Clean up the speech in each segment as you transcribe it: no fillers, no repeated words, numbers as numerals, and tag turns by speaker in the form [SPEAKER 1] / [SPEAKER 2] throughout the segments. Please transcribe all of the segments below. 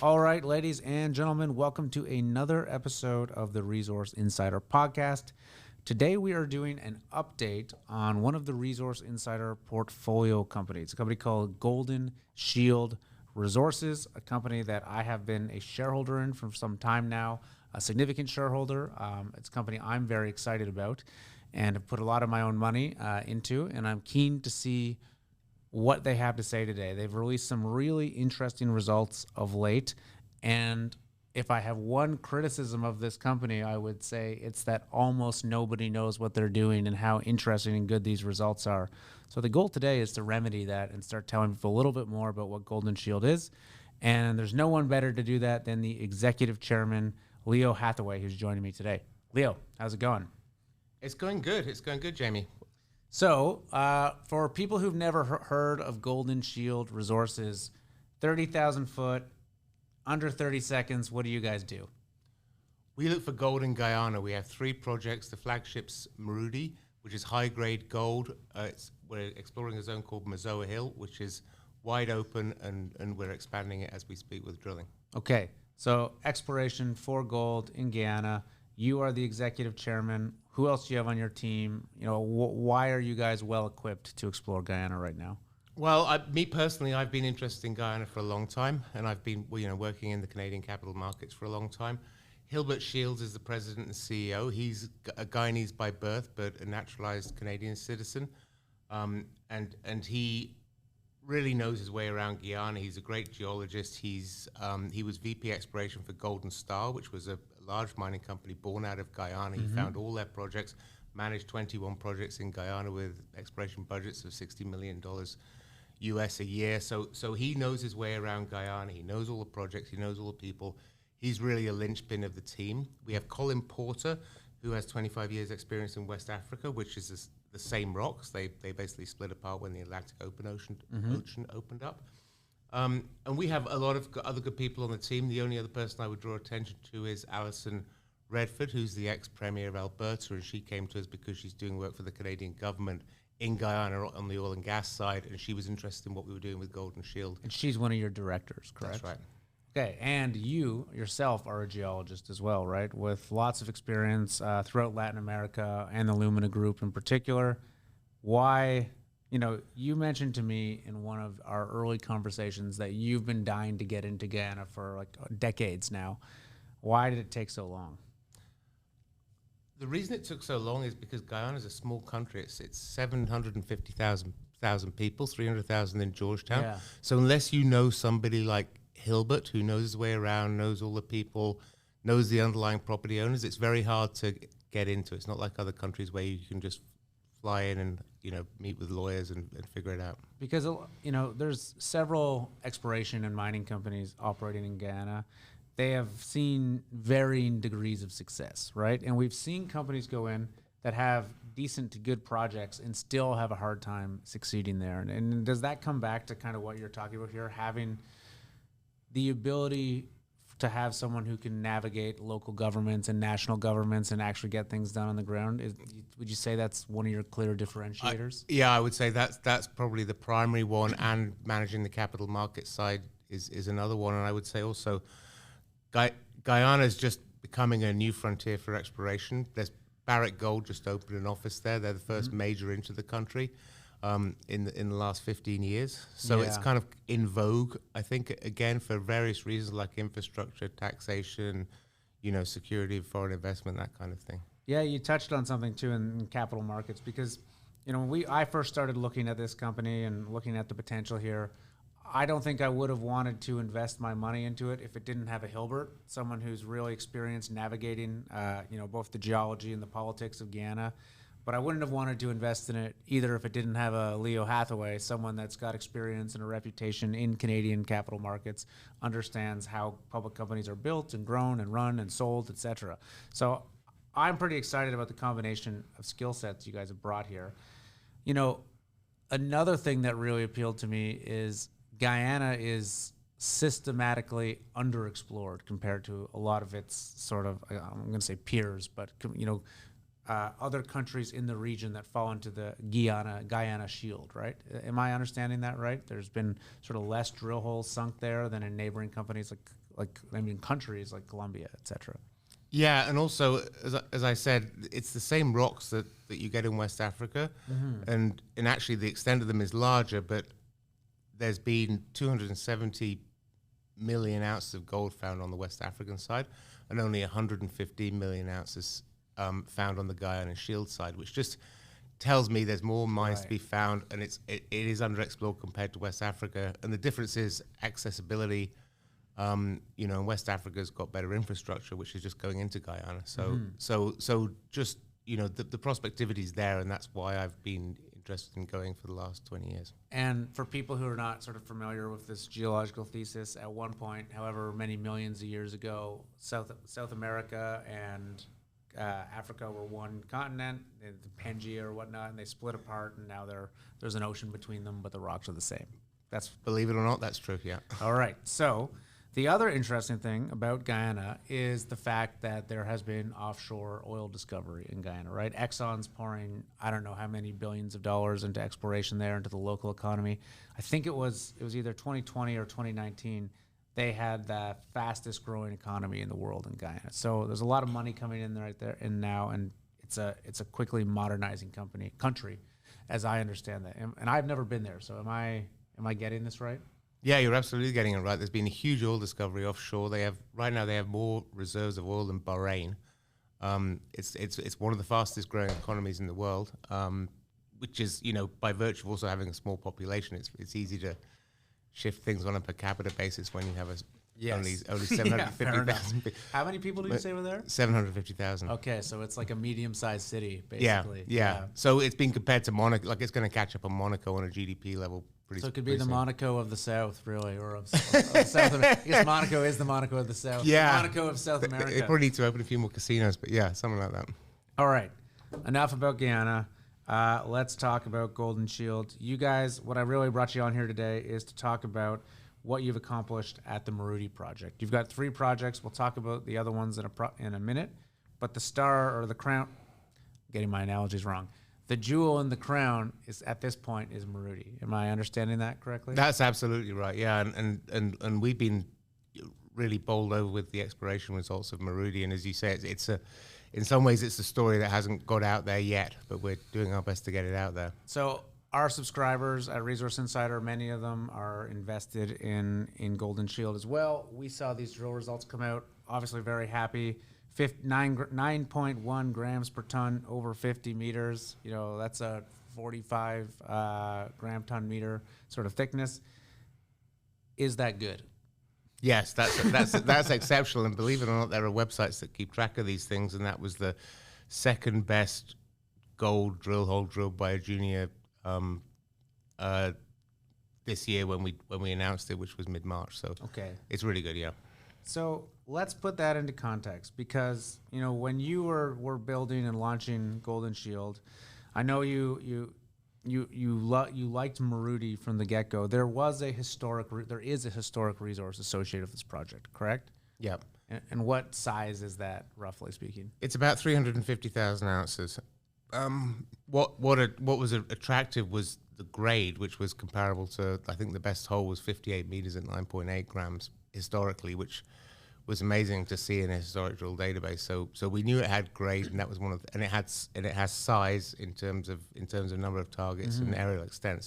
[SPEAKER 1] All right, ladies and gentlemen, welcome to another episode of the Resource Insider podcast. Today we are doing an update on one of the Resource Insider portfolio companies, a company called Golden Shield Resources, a company that I have been a shareholder in for some time now, a significant shareholder. It's a company I'm very excited about and have put a lot of my own money into, and I'm keen to see what they have to say today. They've released some really interesting results of late. And if I have one criticism of this company, I would say it's that almost nobody knows what they're doing and how interesting and good these results are. So the goal today is to remedy that and start telling people a little bit more about what Golden Shield is. And there's no one better to do that than the executive chairman, Leo Hathaway, who's joining me today. Leo, how's it going?
[SPEAKER 2] It's going good. It's going good, Jamie.
[SPEAKER 1] So, for people who've never heard of Golden Shield Resources, 30,000 foot, under 30 seconds, what do you guys do?
[SPEAKER 2] We look for gold in Guyana. We have three projects. The flagship's Marudi, which is high-grade gold. We're exploring a zone called Mazoa Hill, which is wide open, and we're expanding it as we speak with drilling.
[SPEAKER 1] Okay, so exploration for gold in Guyana. You are the executive chairman. Who else do you have on your team? You know, why are you guys well equipped to explore Guyana right now?
[SPEAKER 2] Well, me personally, I've been interested in Guyana for a long time, and I've been working in the Canadian capital markets for a long time. Hilbert Shields is the president and CEO. He's a Guyanese by birth, but a naturalized Canadian citizen, and he really knows his way around Guyana. He's a great geologist. He was VP Exploration for Golden Star, which was a large mining company born out of Guyana. He found all their projects, managed 21 projects in Guyana with exploration budgets of $60 million US a year. So he knows his way around Guyana. He knows all the projects. He knows all the people. He's really a linchpin of the team. We have Colin Porter, who has 25 years experience in West Africa, which is the same rocks. They basically split apart when the Atlantic Ocean opened up. And we have a lot of other good people on the team. The only other person I would draw attention to is Alison Redford, who's the ex-premier of Alberta, and she came to us because she's doing work for the Canadian government in Guyana on the oil and gas side, and she was interested in what we were doing with Golden Shield.
[SPEAKER 1] And she's one of your directors, correct?
[SPEAKER 2] That's right.
[SPEAKER 1] Okay, and you yourself are a geologist as well, right? With lots of experience throughout Latin America and the Lumina Group in particular. Why, you mentioned to me in one of our early conversations that you've been dying to get into Guyana for like decades now. Why did it take so long?
[SPEAKER 2] The reason it took so long is because Guyana is a small country. It's 750,000 people, 300,000 in Georgetown.
[SPEAKER 1] Yeah.
[SPEAKER 2] So unless you know somebody like Hilbert, who knows his way around, knows all the people, knows the underlying property owners, it's very hard to get into. It's not like other countries where you can just fly in and meet with lawyers and figure it out.
[SPEAKER 1] Because there's several exploration and mining companies operating in Guyana. They have seen varying degrees of success, right? And we've seen companies go in that have decent to good projects and still have a hard time succeeding there. And does that come back to kind of what you're talking about here, having the ability to have someone who can navigate local governments and national governments and actually get things done on the ground? Would you say that's one of your clear differentiators?
[SPEAKER 2] I would say that's probably the primary one, and managing the capital market side is another one. And I would say also Guyana is just becoming a new frontier for exploration. There's Barrick Gold just opened an office there. They're the first major into the country in the last 15 years. So it's kind of in vogue, I think, again, for various reasons like infrastructure, taxation, security of foreign investment, that kind of thing.
[SPEAKER 1] Yeah, you touched on something too in capital markets because, when I first started looking at this company and looking at the potential here, I don't think I would have wanted to invest my money into it if it didn't have a Hilbert, someone who's really experienced navigating, both the geology and the politics of Guyana. But I wouldn't have wanted to invest in it either if it didn't have a Leo Hathaway, someone that's got experience and a reputation in Canadian capital markets, understands how public companies are built and grown and run and sold, et cetera. So I'm pretty excited about the combination of skill sets you guys have brought here. Another thing that really appealed to me is Guyana is systematically underexplored compared to a lot of its sort of, I'm going to say peers, but other countries in the region that fall into the Guyana shield, right? Am I understanding that right? There's been sort of less drill holes sunk there than in neighboring companies countries like Colombia, etc.
[SPEAKER 2] Yeah, and also, as I said, it's the same rocks that you get in West Africa, and actually the extent of them is larger, but there's been 270 million ounces of gold found on the West African side, and only 115 million ounces found on the Guyana Shield side, which just tells me there's more mines to be found, and it is underexplored compared to West Africa. And the difference is accessibility. West Africa's got better infrastructure, which is just going into Guyana. So just the prospectivity is there, and that's why I've been interested in going for the last 20 years.
[SPEAKER 1] And for people who are not sort of familiar with this geological thesis, at one point, however many millions of years ago, South America and Africa were one continent, the Pangea or whatnot, and they split apart, and now there's an ocean between them, but the rocks are the same.
[SPEAKER 2] Believe it or not, that's true, yeah.
[SPEAKER 1] All right. So the other interesting thing about Guyana is the fact that there has been offshore oil discovery in Guyana, right? Exxon's pouring, I don't know how many billions of dollars into exploration there, into the local economy. I think it was either 2020 or 2019. They had the fastest growing economy in the world in Guyana. So there's a lot of money coming in right there and now, and it's a quickly modernizing country, as I understand that. And I've never been there, so am I getting this right?
[SPEAKER 2] Yeah, you're absolutely getting it right. There's been a huge oil discovery offshore. Right now they have more reserves of oil than Bahrain. It's one of the fastest growing economies in the world, which is, by virtue of also having a small population, it's easy to shift things on a per capita basis when you have only 750,000.
[SPEAKER 1] How many people do you say were there?
[SPEAKER 2] 750,000.
[SPEAKER 1] Okay, so it's like a medium-sized city,
[SPEAKER 2] Yeah,
[SPEAKER 1] basically.
[SPEAKER 2] yeah. So it's been compared to Monaco, like it's going to catch up on Monaco on a GDP level.
[SPEAKER 1] So it could be the Monaco of the South, really, or of South America. I guess Monaco is the Monaco of the South.
[SPEAKER 2] Yeah.
[SPEAKER 1] The Monaco of South America.
[SPEAKER 2] They probably need to open a few more casinos, but yeah, something like that.
[SPEAKER 1] All right. Enough about Guyana. Let's talk about Golden Shield. You guys, what I really brought you on here today is to talk about what you've accomplished at the Maruti project. You've got 3 projects. We'll talk about the other ones in a minute. But the star or the crown, getting my analogies wrong. The jewel in the crown is at this point is Maruti. Am I understanding that correctly?
[SPEAKER 2] That's absolutely right. Yeah, and we've been really bowled over with the exploration results of Maruti. And as you say, in some ways it's a story that hasn't got out there yet, but we're doing our best to get it out there.
[SPEAKER 1] So our subscribers at Resource Insider, many of them are invested in Golden Shield as well. We saw these drill results come out. Obviously, very happy. 9.1 grams per ton over 50 meters. That's a 45 gram ton meter sort of thickness. Is that good?
[SPEAKER 2] Yes, that's exceptional. And believe it or not, there are websites that keep track of these things. And that was the second best gold drill hole drilled by a junior this year when we announced it, which was mid-March. So
[SPEAKER 1] okay,
[SPEAKER 2] it's really good. Yeah.
[SPEAKER 1] So let's put that into context, because when you were building and launching Golden Shield, I know you liked Maruti from the get-go. There is a historic resource associated with this project, correct?
[SPEAKER 2] Yeah.
[SPEAKER 1] And what size is that, roughly speaking?
[SPEAKER 2] It's about 350,000 ounces. What was attractive was the grade, which was comparable to, I think the best hole was 58 meters at 9.8 grams historically, which was amazing to see in a historic drill database. So we knew it had grade, and that was and it has size in terms of number of targets and aerial extent.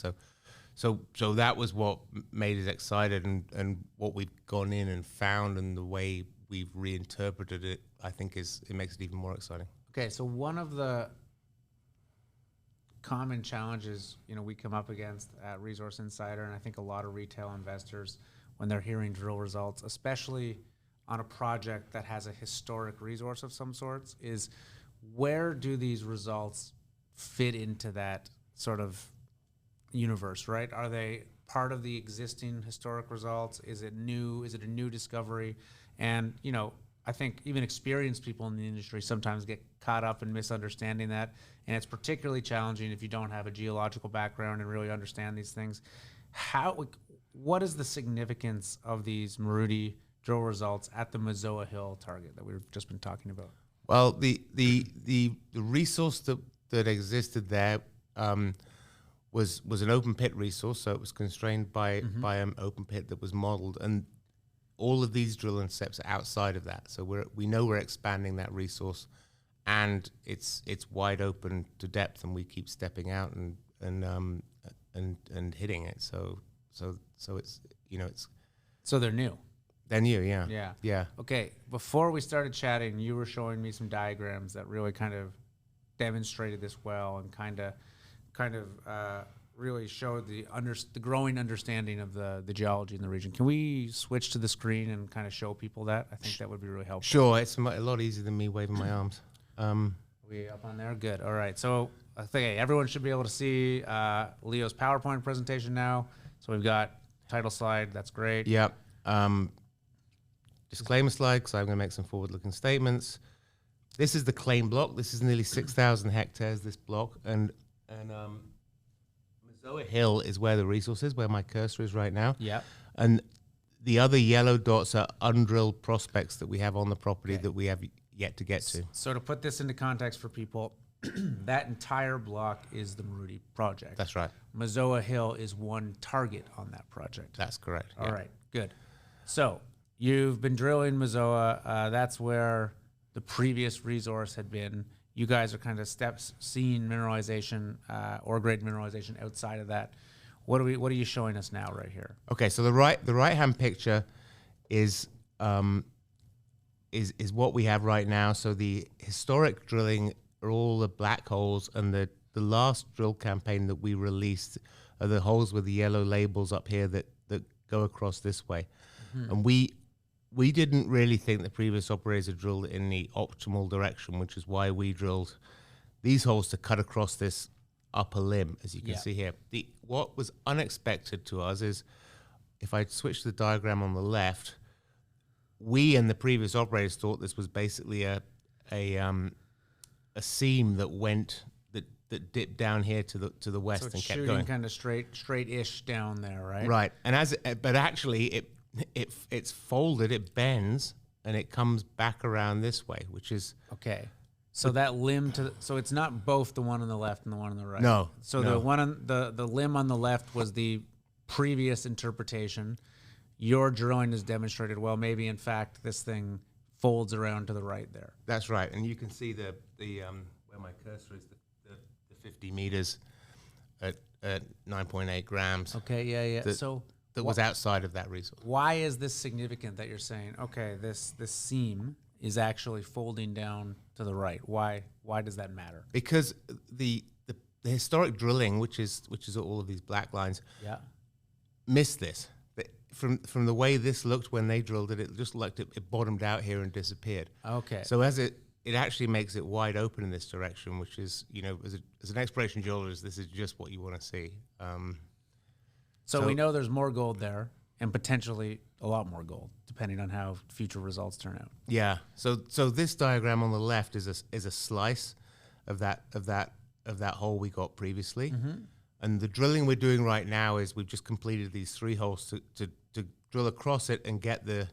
[SPEAKER 2] So that was what made us excited, and what we've gone in and found, and the way we've reinterpreted it, I think it makes it even more exciting.
[SPEAKER 1] Okay, so one of the common challenges we come up against at Resource Insider, and I think a lot of retail investors, when they're hearing drill results, especially on a project that has a historic resource of some sorts, is where do these results fit into that sort of universe, right? Are they part of the existing historic results? Is it new? Is it a new discovery? And, I think even experienced people in the industry sometimes get caught up in misunderstanding that. And it's particularly challenging if you don't have a geological background and really understand these things. What is the significance of these Maruti drill results at the Mazoa Hill target that we've just been talking about?
[SPEAKER 2] Well, the resource that existed there was an open pit resource, so it was constrained by an open pit that was modeled, and all of these drill intercepts are outside of that. So we know we're expanding that resource, and it's wide open to depth, and we keep stepping out and hitting it. So it's it's.
[SPEAKER 1] So they're new.
[SPEAKER 2] They're new, yeah.
[SPEAKER 1] Yeah.
[SPEAKER 2] Yeah.
[SPEAKER 1] Okay. Before we started chatting, you were showing me some diagrams that really kind of demonstrated this well, and kind of really showed the growing understanding of the geology in the region. Can we switch to the screen and kind of show people that? I think that would be really helpful.
[SPEAKER 2] Sure. It's a lot easier than me waving my arms.
[SPEAKER 1] We up on there? Good. All right. So I think everyone should be able to see Leo's PowerPoint presentation now. So we've got title slide. That's great.
[SPEAKER 2] Yeah. Disclaimer slide, because I'm going to make some forward-looking statements. This is the claim block. This is nearly 6,000 hectares, this block. And Mazoa Hill is where the resource is, where my cursor is right now.
[SPEAKER 1] Yeah.
[SPEAKER 2] And the other yellow dots are undrilled prospects that we have on the property that we have yet to get to.
[SPEAKER 1] So to put this into context for people, that entire block is the Maruti project.
[SPEAKER 2] That's right.
[SPEAKER 1] Mazoa Hill is one target on that project.
[SPEAKER 2] That's correct.
[SPEAKER 1] All right, good. So you've been drilling Mazoa. That's where the previous resource had been. You guys are kind of seeing mineralization, ore grade mineralization outside of that. What are you showing us now right here?
[SPEAKER 2] Okay, so the right hand picture is what we have right now. So the historic drilling are all the black holes, and the last drill campaign that we released are the holes with the yellow labels up here that go across this way. Mm-hmm. And we didn't really think the previous operators had drilled in the optimal direction, which is why we drilled these holes to cut across this upper limb, as you can see here. What was unexpected to us is, if I switch the diagram on the left, we and the previous operators thought this was basically a seam that dipped down here to the west,
[SPEAKER 1] so it's
[SPEAKER 2] and kept
[SPEAKER 1] shooting
[SPEAKER 2] going
[SPEAKER 1] kind of straight-ish down there, right?
[SPEAKER 2] Right, and but actually it's folded, it bends, and it comes back around this way, which is
[SPEAKER 1] okay. So that limb so it's not both the one on the left and the one on the right.
[SPEAKER 2] No.
[SPEAKER 1] So the one on the limb on the left was the previous interpretation. Your drilling has demonstrated, well, maybe in fact this thing folds around to the right there.
[SPEAKER 2] That's right, and you can see the where my cursor is, the 50 meters at 9.8 grams.
[SPEAKER 1] Okay, yeah.
[SPEAKER 2] That was outside of that resource.
[SPEAKER 1] Why is this significant that you're saying, okay, this seam is actually folding down to the right? Why does that matter?
[SPEAKER 2] Because the historic drilling, which is all of these black lines, missed this. From the way this looked when they drilled it, it just looked it bottomed out here and disappeared.
[SPEAKER 1] Okay.
[SPEAKER 2] So as it actually makes it wide open in this direction, which is, as an exploration geologist, this is just what you want to see.
[SPEAKER 1] So we know there's more gold there, and potentially a lot more gold, depending on how future results turn out.
[SPEAKER 2] Yeah. So this diagram on the left is a slice of that hole we got previously, and the drilling we're doing right now is we've just completed these 3 holes to drill across it and get the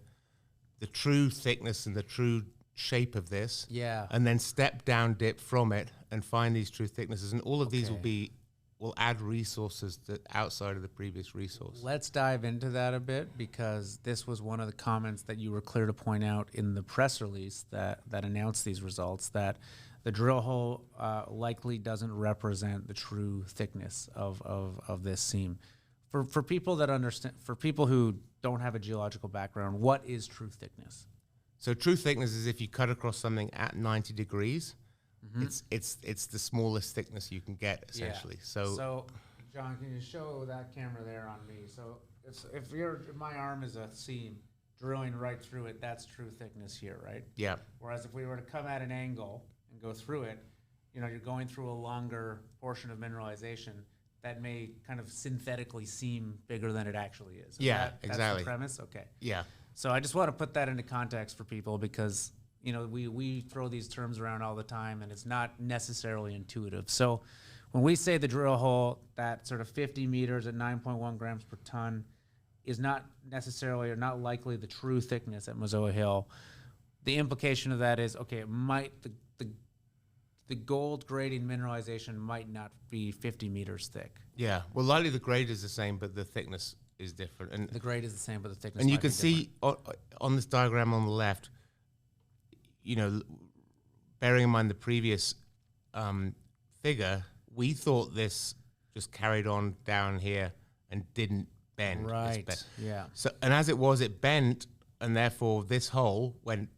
[SPEAKER 2] true thickness and the true shape of this.
[SPEAKER 1] Yeah.
[SPEAKER 2] And then step down dip from it and find these true thicknesses, and all of these will add resources outside of the previous resource.
[SPEAKER 1] Let's dive into that a bit, because this was one of the comments that you were clear to point out in the press release that announced these results, that the drill hole likely doesn't represent the true thickness of this seam. For people that understand, for people who don't have a geological background, what is true thickness?
[SPEAKER 2] So true thickness is if you cut across something at 90 degrees, it's the smallest thickness you can get, essentially.
[SPEAKER 1] Yeah. So John, can you show that camera there on me? So if my arm is a seam drilling right through it, that's true thickness here, right?
[SPEAKER 2] Yeah.
[SPEAKER 1] Whereas if we were to come at an angle and go through it, you're going through a longer portion of mineralization that may kind of synthetically seem bigger than it actually is.
[SPEAKER 2] Exactly.
[SPEAKER 1] That's the premise? Okay.
[SPEAKER 2] Yeah.
[SPEAKER 1] So I just want to put that into context for people, because we throw these terms around all the time, and it's not necessarily intuitive. So when we say the drill hole, that sort of 50 meters at 9.1 grams per ton is not necessarily or not likely the true thickness at Mazoa Hill. The implication of that is, okay, the gold grading mineralization might not be 50 meters thick.
[SPEAKER 2] Yeah. Well, likely the grade is the same, but the thickness is different. And
[SPEAKER 1] the grade is the same, but the thickness.
[SPEAKER 2] and you
[SPEAKER 1] might
[SPEAKER 2] can
[SPEAKER 1] be
[SPEAKER 2] see on this diagram on the left, bearing in mind the previous figure, we thought this just carried on down here and didn't bend.
[SPEAKER 1] different. Right. Yeah.
[SPEAKER 2] So, and as it was, it bent, and therefore this hole went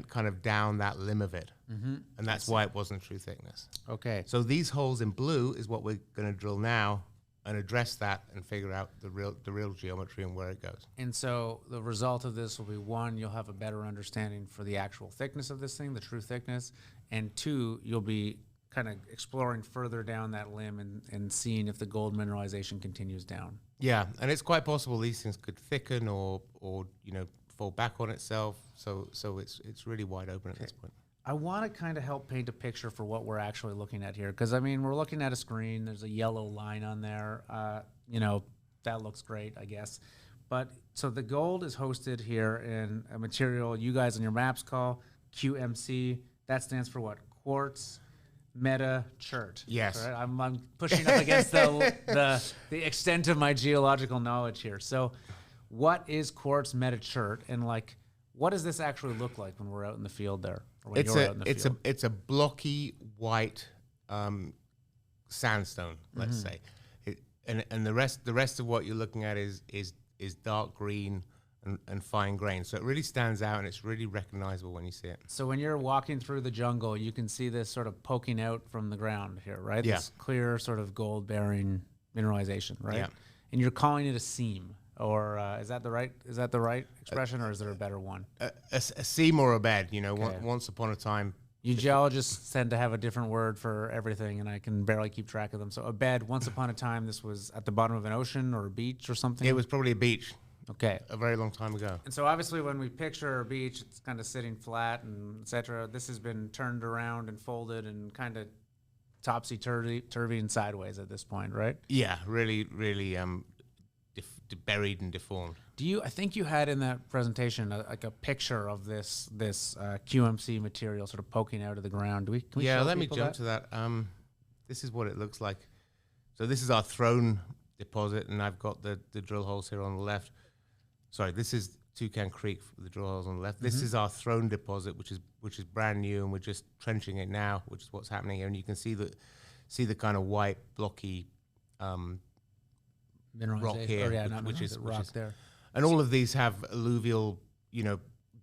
[SPEAKER 2] kind of down that limb of it, and that's why it wasn't true thickness.
[SPEAKER 1] Okay.
[SPEAKER 2] So these holes in blue is what we're going to drill now and address that and figure out the real geometry and where it goes.
[SPEAKER 1] And so the result of this will be, one, you'll have a better understanding for the actual thickness of this thing, the true thickness, and two, you'll be kind of exploring further down that limb and seeing if the gold mineralization continues down.
[SPEAKER 2] Yeah, and it's quite possible these things could thicken or fall back on itself. So it's really wide open at this point.
[SPEAKER 1] I want to kind of help paint a picture for what we're actually looking at here, because I mean, we're looking at a screen. There's a yellow line on there. That looks great, I guess. But so the gold is hosted here in a material you guys on your maps call QMC. That stands for what? Quartz Meta Chert.
[SPEAKER 2] Yes.
[SPEAKER 1] Right? I'm pushing up against the extent of my geological knowledge here. So, what is quartz Meta Chert, and what does this actually look like when we're out in the field there? Or when you're out in the field?
[SPEAKER 2] It's a blocky white sandstone, let's say, and the rest of what you're looking at is dark green and fine grain. So it really stands out, and it's really recognizable when you see it.
[SPEAKER 1] So when you're walking through the jungle, you can see this sort of poking out from the ground here, right?
[SPEAKER 2] Yeah.
[SPEAKER 1] This clear sort of gold-bearing mineralization, right?
[SPEAKER 2] Yeah.
[SPEAKER 1] And you're calling it a seam, or is that the right expression, or is there a better one?
[SPEAKER 2] A seam or a bed,
[SPEAKER 1] Okay.
[SPEAKER 2] once upon a time.
[SPEAKER 1] You geologists tend to have a different word for everything, and I can barely keep track of them. So a bed, once upon a time, this was at the bottom of an ocean or a beach or something?
[SPEAKER 2] It was probably a beach.
[SPEAKER 1] Okay.
[SPEAKER 2] A very long time ago.
[SPEAKER 1] And so obviously when we picture a beach, it's kind of sitting flat and et cetera. This has been turned around and folded and kind of topsy-turvy and sideways at this point, right?
[SPEAKER 2] Yeah, really, really buried and deformed.
[SPEAKER 1] I think you had in that presentation a picture of this QMC material sort of poking out of the ground. Can we show
[SPEAKER 2] let me
[SPEAKER 1] people
[SPEAKER 2] jump to that. This is what it looks like. So this is our throne deposit, and I've got the drill holes here on the left. Sorry, this is Toucan Creek, the drill holes on the left. This is our throne deposit, which is brand new, and we're just trenching it now, which is what's happening here. And you can see the kind of white blocky rock here, which is
[SPEAKER 1] there.
[SPEAKER 2] And all of these have alluvial,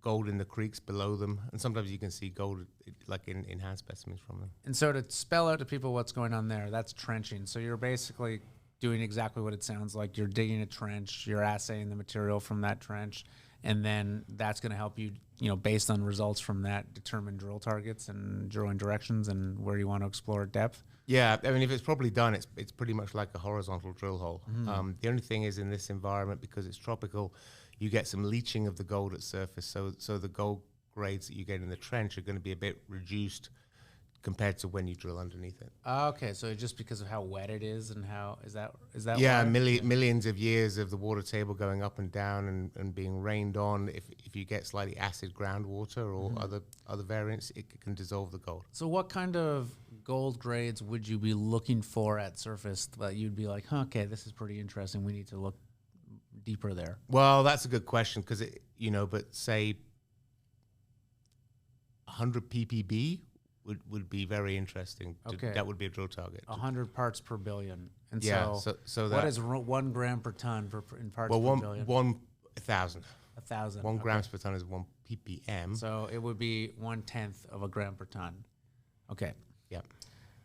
[SPEAKER 2] gold in the creeks below them, and sometimes you can see gold like in hand specimens from them.
[SPEAKER 1] And so to spell out to people what's going on there, that's trenching. So you're basically doing exactly what it sounds like. You're digging a trench, you're assaying the material from that trench, and then that's going to help you, based on results from that, determine drill targets and drilling directions and where you want to explore at depth.
[SPEAKER 2] Yeah, I mean, if it's properly done, it's pretty much like a horizontal drill hole. The only thing is, in this environment, because it's tropical, you get some leaching of the gold at surface. So the gold grades that you get in the trench are going to be a bit reduced compared to when you drill underneath it.
[SPEAKER 1] Okay, so just because of how wet it is and how is that
[SPEAKER 2] yeah,
[SPEAKER 1] why?
[SPEAKER 2] Millions of years of the water table going up and down and being rained on. If you get slightly acid groundwater or other variants, it can dissolve the gold.
[SPEAKER 1] So what kind of gold grades would you be looking for at surface that you'd be like, okay, this is pretty interesting, we need to look deeper there?
[SPEAKER 2] Well, that's a good question, because but say 100 ppb would be very interesting.
[SPEAKER 1] Okay.
[SPEAKER 2] That would be a drill target.
[SPEAKER 1] 100 parts per billion. And
[SPEAKER 2] yeah,
[SPEAKER 1] so what is 1 gram per ton in parts per billion?
[SPEAKER 2] 1,000.
[SPEAKER 1] 1,000.
[SPEAKER 2] 1 grams per ton is 1 ppm.
[SPEAKER 1] So it would be 1/10 of a gram per ton. Okay.
[SPEAKER 2] Yeah.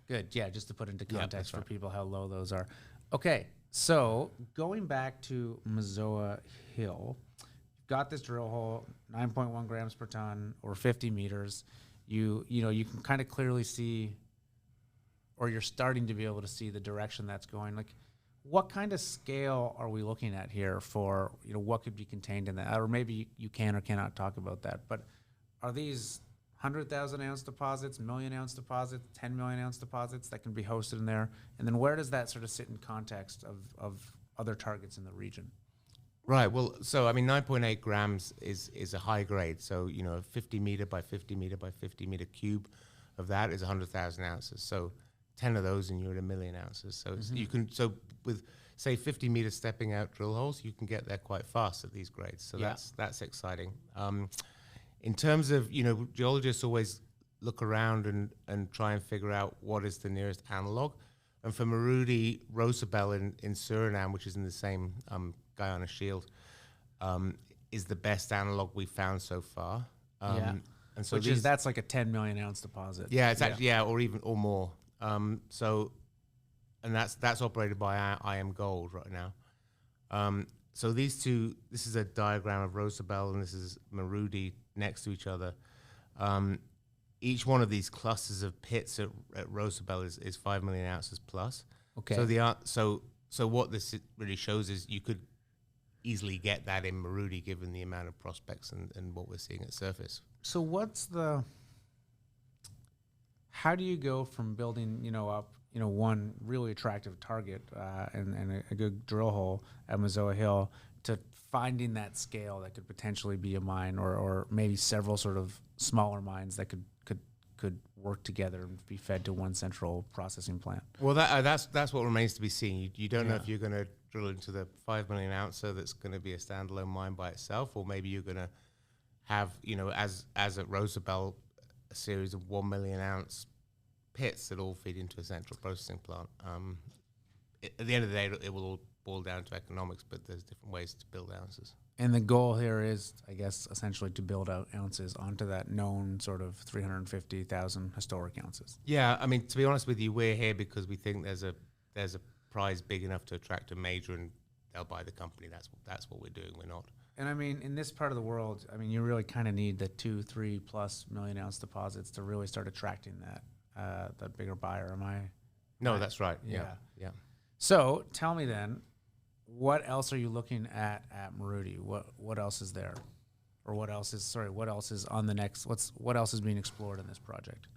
[SPEAKER 1] Good. Yeah, just to put into context for
[SPEAKER 2] right.
[SPEAKER 1] people how low those are. Okay, so going back to Mazoa Hill, you've got this drill hole, 9.1 grams per ton or 50 meters. You can kind of clearly see, or you're starting to be able to see the direction that's going. Like, what kind of scale are we looking at here for, what could be contained in that? Or maybe you can or cannot talk about that, but are these 100,000 ounce deposits, million ounce deposits, 10 million ounce deposits that can be hosted in there? And then where does that sort of sit in context of other targets in the region?
[SPEAKER 2] Right. Well, so I mean, 9.8 grams is a high grade. So 50 meter by 50 meter by 50 meter cube of that is 100,000 ounces. So 10 of those and you're at 1 million ounces. So you can, so with say 50 meters stepping out drill holes, you can get there quite fast at these grades. So that's exciting. In terms of, geologists always look around and try and figure out what is the nearest analog. And for Marudi, Rosabelle in Suriname, which is in the same Guyana shield, is the best analog we've found so far. And so
[SPEAKER 1] that's like a 10 million ounce deposit.
[SPEAKER 2] Yeah, it's actually, or more. And that's operated by IM Gold right now. So these two, this is a diagram of Rosabelle and this is Marudi next to each other. Each one of these clusters of pits at Rosabelle is 5 million ounces plus.
[SPEAKER 1] Okay.
[SPEAKER 2] So what this really shows is you could easily get that in Marudi given the amount of prospects and what we're seeing at surface.
[SPEAKER 1] So how do you go from building, up, one really attractive target and a good drill hole at Mazoa Hill to finding that scale that could potentially be a mine or maybe several sort of smaller mines that could work together and be fed to one central processing plant?
[SPEAKER 2] Well, that's what remains to be seen. You don't know if you're going to drill into the 5 million ouncer that's going to be a standalone mine by itself, or maybe you're going to have, as at Rosabelle, a series of 1 million ounce pits that all feed into a central processing plant. At the end of the day, it will all boil down to economics, but there's different ways to build ounces.
[SPEAKER 1] And the goal here is, I guess, essentially to build out ounces onto that known sort of 350,000 historic ounces.
[SPEAKER 2] Yeah, I mean, to be honest with you, we're here because we think there's a prize big enough to attract a major and they'll buy the company. That's what we're doing. We're not.
[SPEAKER 1] And I mean, in this part of the world, I mean, you really kind of need the 2-3+ million ounce deposits to really start attracting that bigger buyer. Am I?
[SPEAKER 2] No, that's right. Yeah.
[SPEAKER 1] So tell me then, what else are you looking at Marudi? What else is there, or what else is on the next? What else is being explored in this project?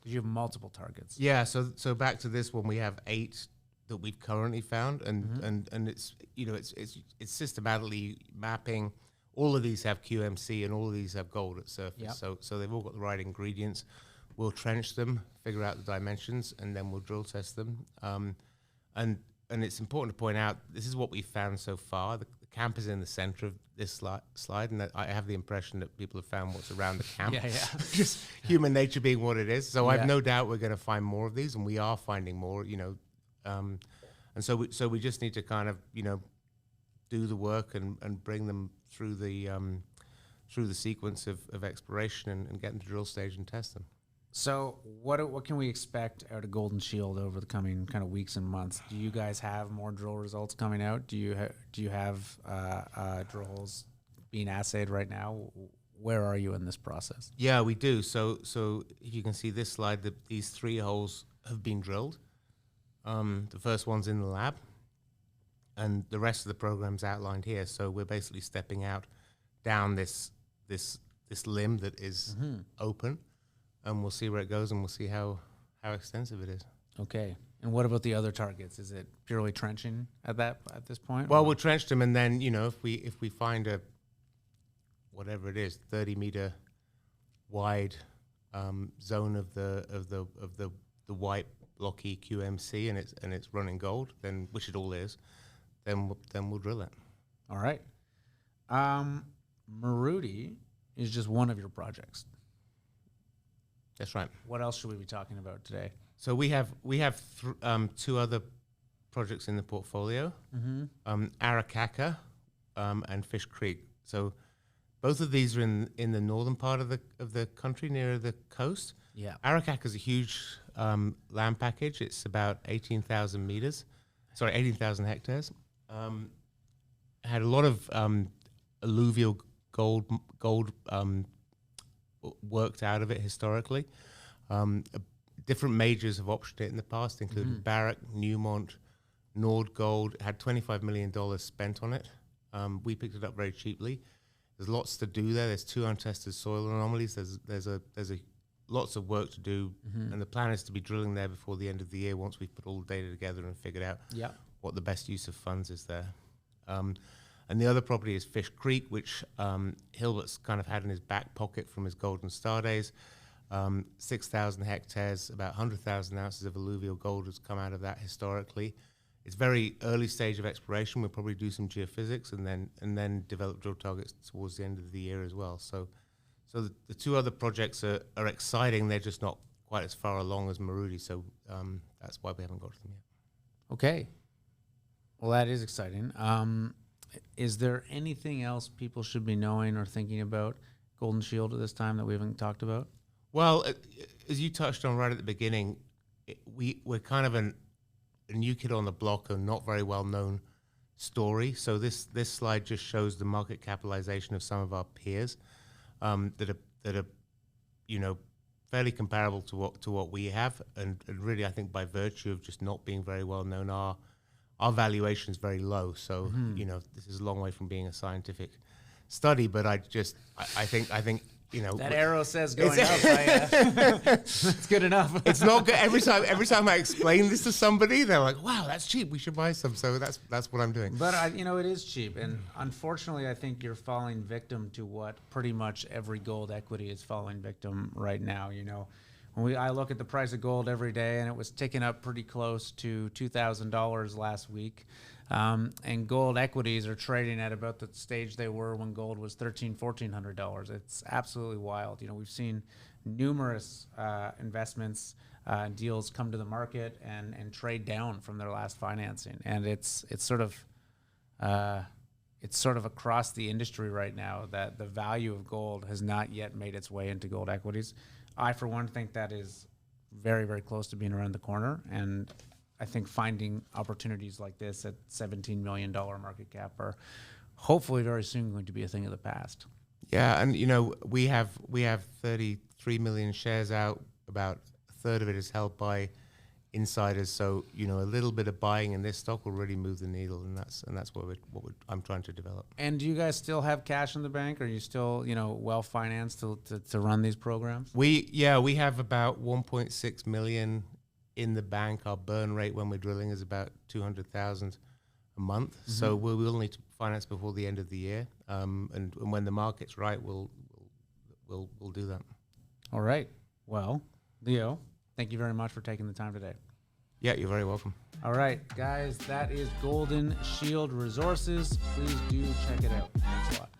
[SPEAKER 1] You have multiple targets.
[SPEAKER 2] Yeah. So back to this one, we have 8 that we've currently found, and it's it's systematically mapping. All of these have QMC, and all of these have gold at surface. Yep. So they've all got the right ingredients. We'll trench them, figure out the dimensions, and then we'll drill test them. And it's important to point out, this is what we've found so far. The camp is in the center of this slide, and I have the impression that people have found what's around the camp. Just human nature being what it is. So I've no doubt we're going to find more of these, and we are finding more, and so we just need to kind of, do the work and bring them through the sequence of exploration and get them to drill stage and test them.
[SPEAKER 1] So what can we expect out of Golden Shield over the coming kind of weeks and months? Do you guys have more drill results coming out? Do you have drill holes being assayed right now? Where are you in this process?
[SPEAKER 2] Yeah, we do. So if you can see this slide, these 3 holes have been drilled. The first one's in the lab, and the rest of the program's outlined here. So we're basically stepping out down this limb that is open. And we'll see where it goes, and we'll see how extensive it is.
[SPEAKER 1] Okay. And what about the other targets? Is it purely trenching at this point?
[SPEAKER 2] Well, we'll trench them, and then if we find a whatever it is, 30-meter wide zone of the white blocky QMC, and it's running gold, then which it all is, then we'll drill it.
[SPEAKER 1] All right. Marudi is just one of your projects.
[SPEAKER 2] That's right.
[SPEAKER 1] What else should we be talking about today?
[SPEAKER 2] So we have 2 other projects in the portfolio, Arakaka and Fish Creek. So both of these are in the northern part of the country near the coast.
[SPEAKER 1] Yeah.
[SPEAKER 2] Arakaka is a huge land package. It's about 18,000 hectares. Had a lot of alluvial gold worked out of it historically. Different majors have optioned it in the past, including Barrick, Newmont, Nordgold. It had $25 million spent on it. We picked it up very cheaply. There's lots to do there. There's 2 untested soil anomalies. There's lots of work to do, and the plan is to be drilling there before the end of the year once we've put all the data together and figured out what the best use of funds is there. And the other property is Fish Creek, which Hilbert's kind of had in his back pocket from his Golden Star days. 6,000 hectares, about 100,000 ounces of alluvial gold has come out of that historically. It's very early stage of exploration. We'll probably do some geophysics and then develop drill targets towards the end of the year as well. So the two other projects are exciting. They're just not quite as far along as Marudi. So that's why we haven't got to them yet.
[SPEAKER 1] Okay. Well, that is exciting. Is there anything else people should be knowing or thinking about Golden Shield at this time that we haven't talked about?
[SPEAKER 2] Well, as you touched on right at the beginning, we're kind of a new kid on the block, a not very well known story. So this slide just shows the market capitalization of some of our peers that are fairly comparable to what we have, and really I think by virtue of just not being very well known, our valuation is very low. So this is a long way from being a scientific study, but I think
[SPEAKER 1] that arrow says going up. It's good enough.
[SPEAKER 2] It's not good. Every time I explain this to somebody, they're like, "Wow, that's cheap. We should buy some." So that's what I'm doing.
[SPEAKER 1] But it is cheap, and unfortunately, I think you're falling victim to what pretty much every gold equity is falling victim right now. When I look at the price of gold every day, and it was ticking up pretty close to $2,000 last week. And gold equities are trading at about the stage they were when gold was $1,400. It's absolutely wild. We've seen numerous investments deals come to the market and trade down from their last financing, and it's sort of across the industry right now that the value of gold has not yet made its way into gold equities. I, for one, think that is very, very close to being around the corner, and I think finding opportunities like this at $17 million market cap are hopefully very soon going to be a thing of the past.
[SPEAKER 2] Yeah, and we have 33 million shares out. About a third of it is held by insiders. So a little bit of buying in this stock will really move the needle, and that's what I'm trying to develop.
[SPEAKER 1] And do you guys still have cash in the bank? Are you still well financed to run these programs?
[SPEAKER 2] We have about 1.6 million in the bank. Our burn rate when we're drilling is about 200,000 a month. Mm-hmm. So we will need to finance before the end of the year. And when the market's right, we'll do that.
[SPEAKER 1] All right. Well, Leo, thank you very much for taking the time today.
[SPEAKER 2] Yeah, you're very welcome.
[SPEAKER 1] All right, guys, that is Golden Shield Resources. Please do check it out. Thanks a lot.